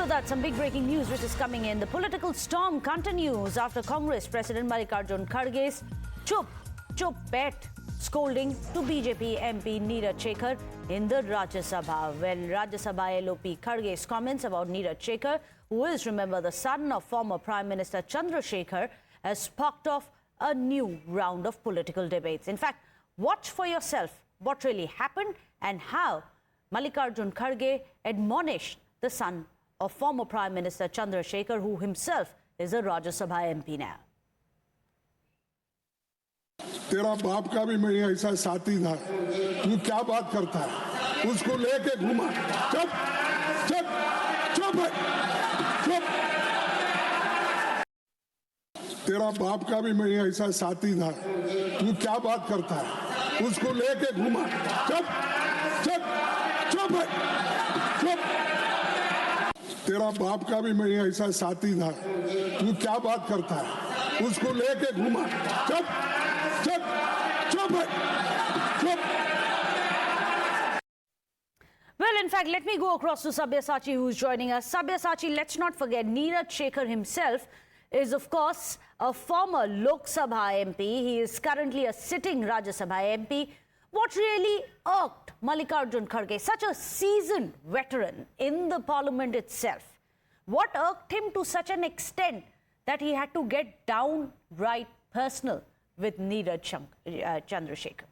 below that, some big breaking news which is coming in. The political storm continues after Congress President Mallikarjun Kharge's chup bet scolding to BJP MP Neeraj Shekhar in the Rajya Sabha. When Rajya Sabha LOP Kharge's comments about Neeraj Shekhar, who is, remember, the son of former Prime Minister Chandrasekhar, has sparked off a new round of political debates. In fact, watch for yourself what really happened and how Mallikarjun Kharge admonished the son of former Prime Minister Chandrasekhar, who himself is a Rajya Sabha MP now. तेरा बाप का भी मैं ऐसा साथी था, तू क्या बात करता है? उसको लेके घुमा। चुप चुप चुप चुप। तेरा बाप का भी मैं ऐसा साथी था, तू क्या बात करता है? उसको लेके घुमा। चुप चुप चुप चुप। तेरा बाप का भी मैं ऐसा साथी था, तू क्या बात करता है? उसको लेके घुमा। चुप चुप चुप चुप। Well, in fact, let me go across to Sabyasachi, who's joining us. Sabyasachi, let's not forget, Neeraj Shekhar himself is, of course, a former Lok Sabha MP. He is currently a sitting Rajya Sabha MP. What really irked Mallikarjun Kharge, such a seasoned veteran in the parliament itself? What irked him to such an extent that he had to get downright personal with Neeraj Chandrasekhar?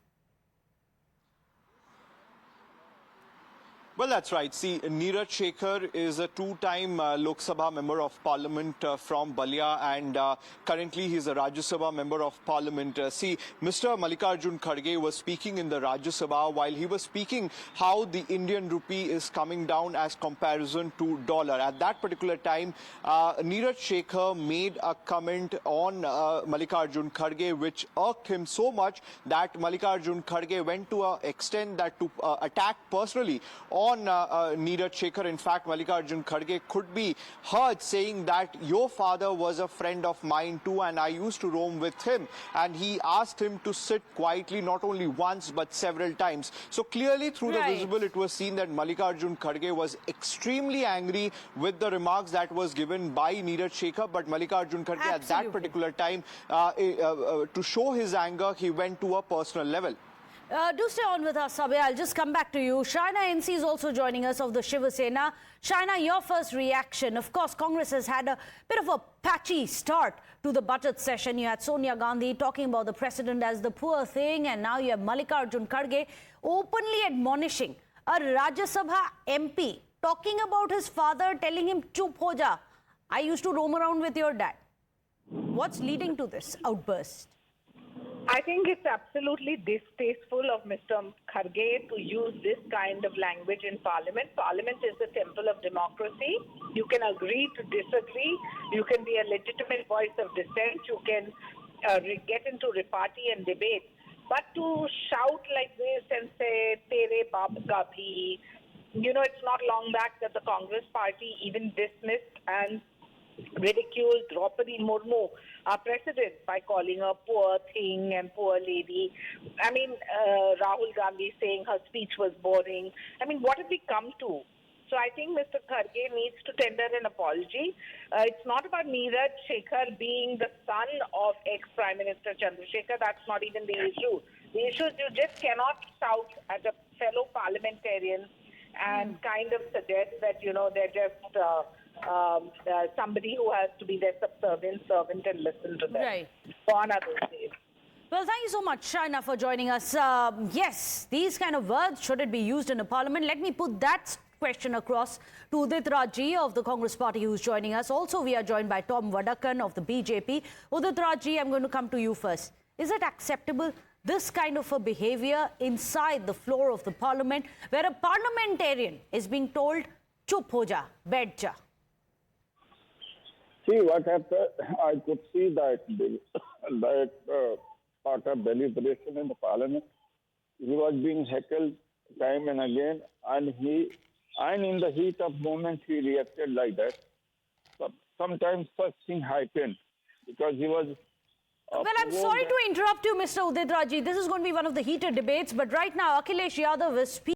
Well, that's right. See, Neeraj Shekhar is a two-time Lok Sabha member of Parliament from Balia, and currently he's a Rajya Sabha member of Parliament. See, Mr. Mallikarjun Kharge was speaking in the Rajya Sabha while he was speaking how the Indian rupee is coming down as comparison to dollar. At that particular time, Neeraj Shekhar made a comment on Mallikarjun Kharge which irked him so much that Mallikarjun Kharge went to an extent that to attack personally on Neeraj Shekhar. In fact, Mallikarjun Kharge could be heard saying that your father was a friend of mine too, and I used to roam with him. And he asked him to sit quietly not only once but several times. So clearly through the visible, it was seen that Mallikarjun Kharge was extremely angry with the remarks that was given by Neeraj Shekhar. But Mallikarjun Kharge at that particular time, to show his anger, he went to a personal level. Do stay on with us, Sabya. I'll just come back to you. Shaina NC is also joining us of the Shiva Sena. Shaina, your first reaction. Of course, Congress has had a bit of a patchy start to the budget session. You had Sonia Gandhi talking about the president as the poor thing, and now you have Mallikarjun Kharge openly admonishing a Rajya Sabha MP, talking about his father, telling him, "Chup ho ja. I used to roam around with your dad." What's leading to this outburst? I think it's absolutely distasteful of Mr. Kharge to use this kind of language in Parliament. Parliament is the temple of democracy. You can agree to disagree. You can be a legitimate voice of dissent. You can get into repartee and debate. But to shout like this and say, "Tere baap ka bhi," it's not long back that the Congress party even dismissed and ridiculed Draupadi Murmu, our president, by calling her poor thing and poor lady. I mean, Rahul Gandhi saying her speech was boring. I mean, what have we come to? So I think Mr. Kharge needs to tender an apology. It's not about Neeraj Shekhar being the son of ex-Prime Minister Chandrasekhar. That's not even the issue. The issue is you just cannot shout at a fellow parliamentarian and kind of suggest that, they're just somebody who has to be their subservient servant and listen to them. Right. Gone are those days. Well, thank you so much, Shaina, for joining us. Yes, these kind of words, should it be used in a parliament? Let me put that question across to Udit Rajji of the Congress party, who's joining us. Also, we are joined by Tom Vadakkan of the BJP. Udit Rajji, I'm going to come to you first. Is it acceptable, this kind of a behavior inside the floor of the parliament, where a parliamentarian is being told, "Chup ho ja, baith ja"? See what happened. I could see that part of deliberation in the parliament, he was being heckled time and again, and in the heat of moment he reacted like that. Sometimes such thing happened because he was. Well, I'm sorry to interrupt you, Mr. Udit Rajji. This is going to be one of the heated debates, but right now Akhilesh Yadav is speaking.